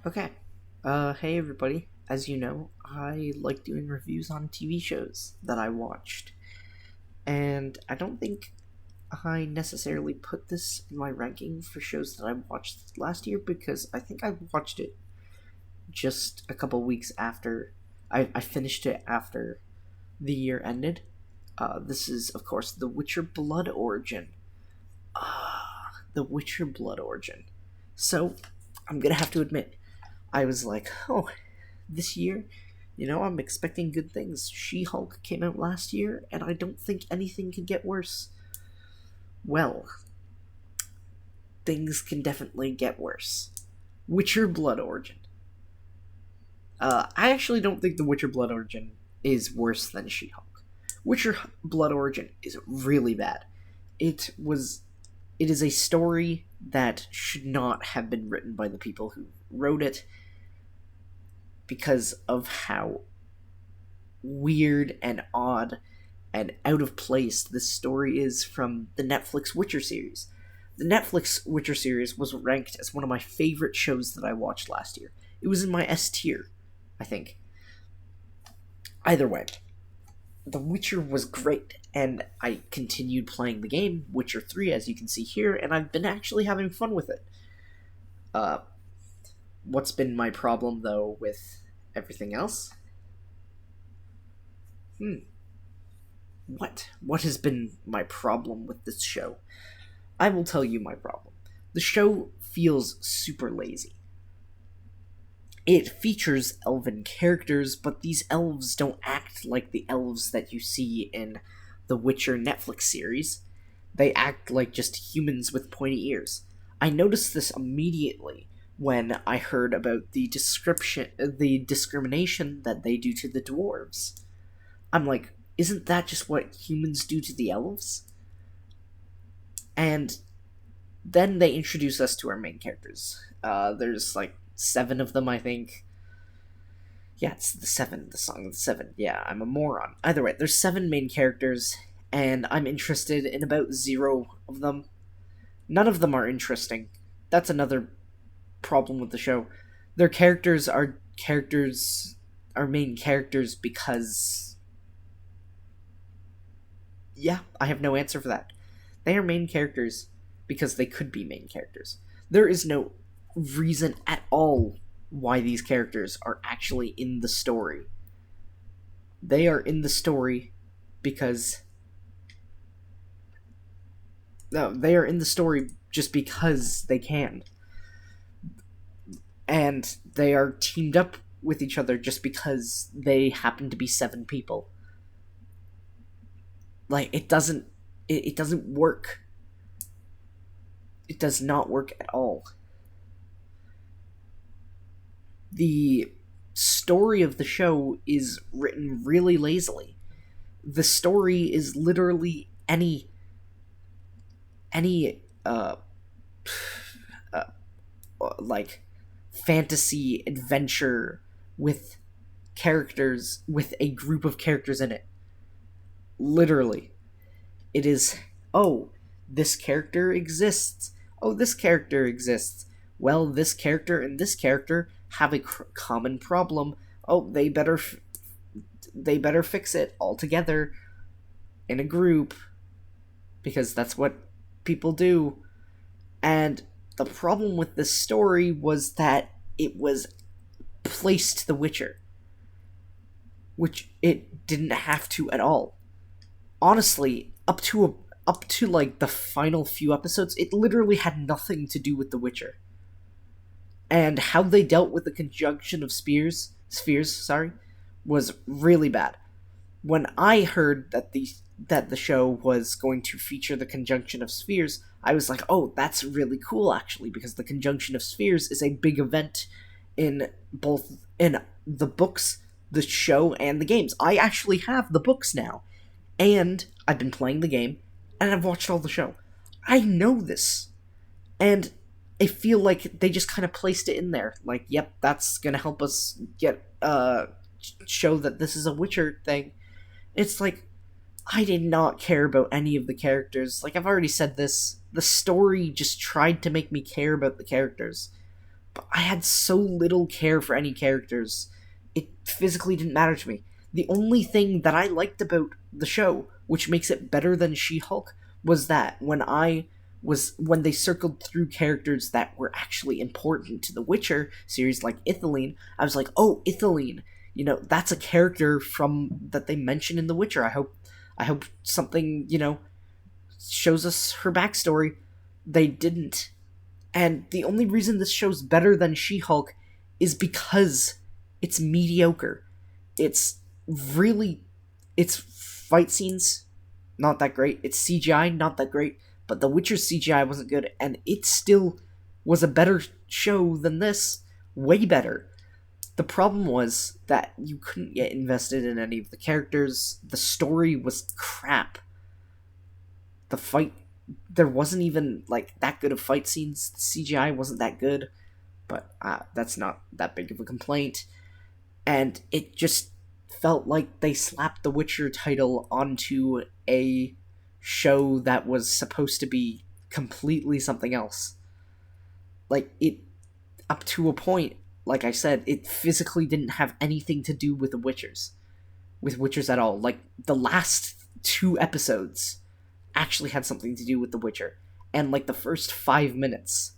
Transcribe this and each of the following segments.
Okay. Hey everybody. As you know, I like doing reviews on TV shows that I watched. And I don't think I necessarily put this in my ranking for shows that I watched last year because I think I watched it just a couple weeks after. I finished it after the year ended. This is, of course, The Witcher Blood Origin. The Witcher Blood Origin. So, I'm gonna have to admit, I was like, oh, this year, I'm expecting good things. She Hulk came out last year, and I don't think anything can get worse. Well, things can definitely get worse. Witcher Blood Origin. I actually don't think The Witcher Blood Origin is worse than She Hulk. Witcher Blood Origin is really bad. It was. It is a story that should not have been written by the people who wrote it because of how weird and odd and out of place this story is from the Netflix Witcher series. The Netflix Witcher series was ranked as one of my favorite shows that I watched last year. It was in my S tier, I think. Either way, The Witcher was great, and I continued playing the game, Witcher 3, as you can see here, and I've been actually having fun with it. Uh, what's been my problem, though, with everything else? Hmm. What has been my problem with this show? I will tell you my problem. The show feels super lazy. It features elven characters, but these elves don't act like the elves that you see in the Witcher Netflix series. They act like just humans with pointy ears. I noticed this immediately when I heard about the discrimination that they do to the dwarves. I'm like, isn't that just what humans do to the elves? And then they introduce us to our main characters. There's like seven of them, I think. Yeah, it's the seven, the song of the seven. Yeah, I'm a moron. Either way, there's seven main characters, and I'm interested in about zero of them. None of them are interesting. That's another problem with the show. Their are main characters because yeah, I have no answer for that. They are main characters because they could be main characters. There is no reason at all why these characters are actually in the story. They are in the story because no, they are in the story just because they can. And they are teamed up with each other just because they happen to be seven people. Like it doesn't work. It does not work at all. The story of the show is written really lazily. The story is literally any uh like fantasy adventure with characters with a group of characters in it. Literally. It is, oh, this character exists. Oh, this character exists. Well, this character and this character have a common problem. Oh, they better fix it all together in a group because that's what people do. And the problem with this story was that it was placed The Witcher, which it didn't have to at all. Honestly, up to like the final few episodes, it literally had nothing to do with The Witcher. And how they dealt with the conjunction of spheres, sorry, was really bad. When I heard that the show was going to feature the conjunction of spheres, I was like, "Oh, that's really cool actually because the conjunction of spheres is a big event in both in the books, the show, and the games. I actually have the books now, and I've been playing the game, and I've watched all the show. I know this, and I feel like they just kind of placed it in there. Like, yep, that's gonna help us get show that this is a Witcher thing. It's like I did not care about any of the characters. Like I've already said this, the story just tried to make me care about the characters, but I had so little care for any characters. It physically didn't matter to me. The only thing that I liked about the show, which makes it better than She-Hulk, was that when they circled through characters that were actually important to the Witcher series, like Ithilien, I was like, oh, Ithilien, that's a character from that they mention in The Witcher. I hope something, shows us her backstory. They didn't. And the only reason this show's better than She-Hulk is because it's mediocre. It's really, its fight scenes, not that great. Its CGI, not that great. But The Witcher's CGI wasn't good, and it still was a better show than this. Way better. The problem was that you couldn't get invested in any of the characters. The story was crap. The fight, there wasn't even like that good of fight scenes. The CGI wasn't that good, but that's not that big of a complaint. And it just felt like they slapped the Witcher title onto a show that was supposed to be completely something else. Like, it, up to a point, like I said, it physically didn't have anything to do with Witchers at all. Like, the last 2 episodes actually had something to do with The Witcher. And, like, the first 5 minutes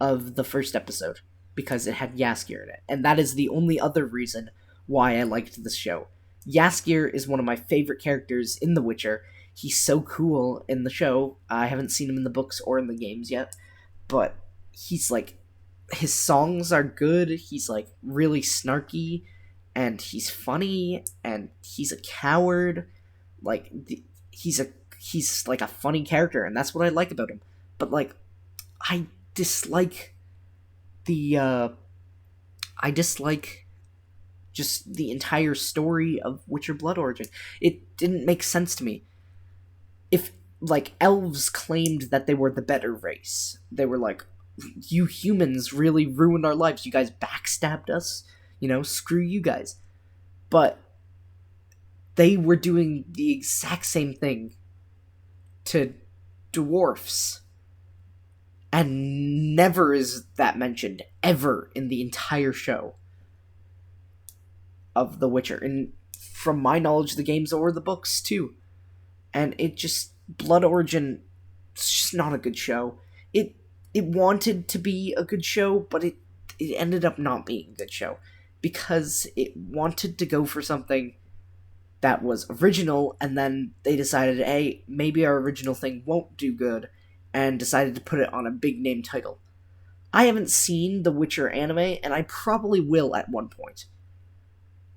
of the first episode, because it had Jaskier in it. And that is the only other reason why I liked this show. Jaskier is one of my favorite characters in The Witcher. He's so cool in the show. I haven't seen him in the books or in the games yet, but he's like, his songs are good. He's like really snarky, and he's funny, and he's a coward. Like, he's like a funny character, and that's what I like about him. But like, I dislike I dislike just the entire story of Witcher Blood Origin. It didn't make sense to me. If, like, elves claimed that they were the better race, they were like, you humans really ruined our lives. You guys backstabbed us. Screw you guys. But they were doing the exact same thing to dwarfs. And never is that mentioned, ever, in the entire show of The Witcher. And from my knowledge, the games or the books, too. And it just, Blood Origin, it's just not a good show. It wanted to be a good show, but it ended up not being a good show. Because it wanted to go for something that was original, and then they decided, hey, maybe our original thing won't do good, and decided to put it on a big name title. I haven't seen the Witcher anime, and I probably will at one point.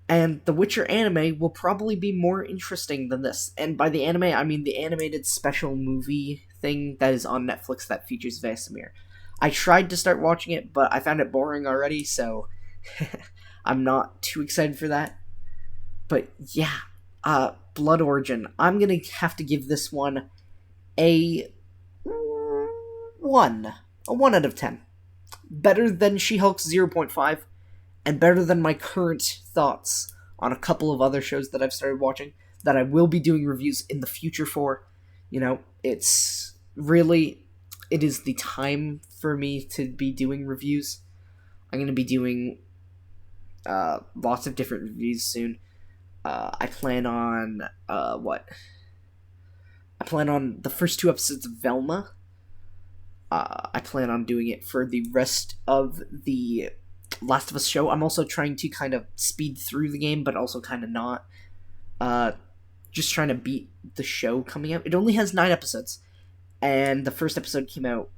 And the Witcher anime will probably be more interesting than this. And by the anime, I mean the animated special movie thing that is on Netflix that features Vesemir. I tried to start watching it, but I found it boring already, so I'm not too excited for that. But yeah, Blood Origin. I'm gonna have to give this one a 1. A 1 out of 10. Better than She-Hulk's 0.5. And better than my current thoughts on a couple of other shows that I've started watching that I will be doing reviews in the future for. It's really, it is the time for me to be doing reviews. I'm going to be doing lots of different reviews soon. I plan on, I plan on the first 2 episodes of Velma. I plan on doing it for the rest of the Last of Us show. I'm also trying to kind of speed through the game, but also kind of not. Just trying to beat the show coming out. It only has 9 episodes, and the first episode came out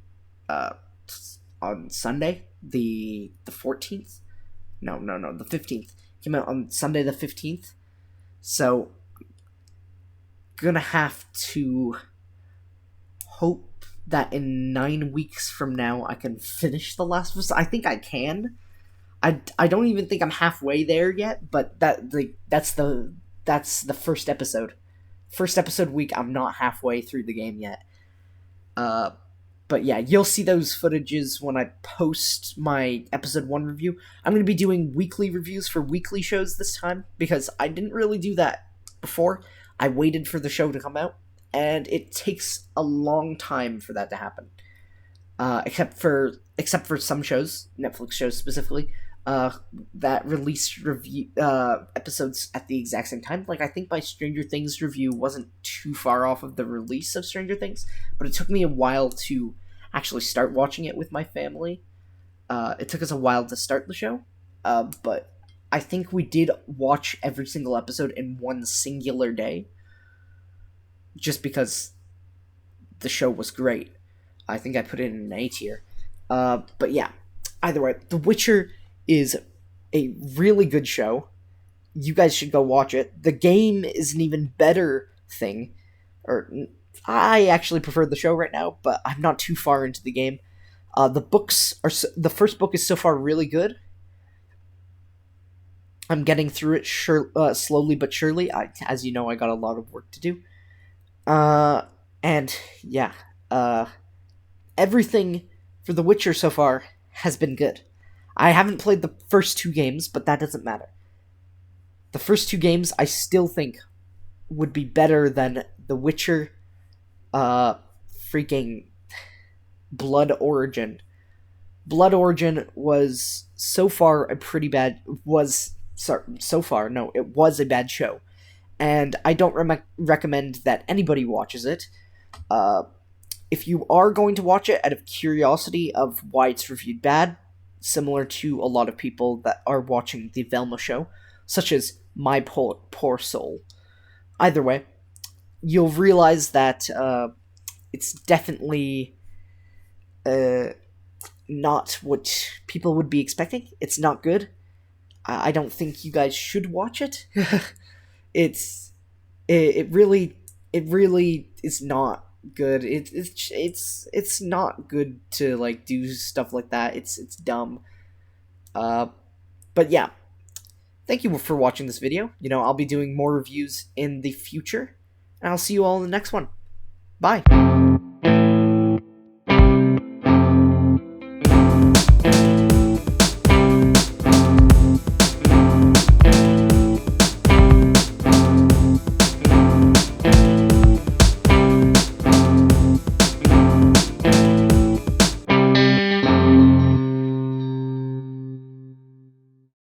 on Sunday, the 14th. No, the 15th. Came out on Sunday the 15th. So, gonna have to hope that in 9 weeks from now I can finish The Last of Us. I think I can. I don't even think I'm halfway there yet, but that's the first episode. First episode week, I'm not halfway through the game yet. But yeah, you'll see those footages when I post my episode 1 review. I'm going to be doing weekly reviews for weekly shows this time, because I didn't really do that before. I waited for the show to come out, and it takes a long time for that to happen. except for some shows, Netflix shows specifically, uh, that released review episodes at the exact same time. Like I think my Stranger Things review wasn't too far off of the release of Stranger Things, but it took me a while to actually start watching it with my family. It took us a while to start the show, but I think we did watch every single episode in one singular day, just because the show was great. I think I put it in an A tier. But yeah, either way, The Witcher is a really good show. You guys should go watch it. The game is an even better thing. Or I actually prefer the show right now, but I'm not too far into the game. The first book is so far really good. I'm getting through it slowly but surely. As you know, I got a lot of work to do. Uh, and yeah, uh, everything for The Witcher so far has been good. I haven't played the first two games, but that doesn't matter. The first two games I still think would be better than The Witcher uh freaking Blood Origin. Blood Origin was so far a pretty bad was sorry, so far no, it was a bad show. And I don't recommend that anybody watches it. Uh if you are going to watch it out of curiosity of why it's reviewed bad, similar to a lot of people that are watching the Velma show, such as my poor soul. Either way, you'll realize that it's definitely uh, not what people would be expecting. It's not good. I don't think you guys should watch it. it's it really is not good. It's not good to like do stuff like that. It's dumb. Uh, but yeah, thank you for watching this video. I'll be doing more reviews in the future, and I'll see you all in the next one. Bye.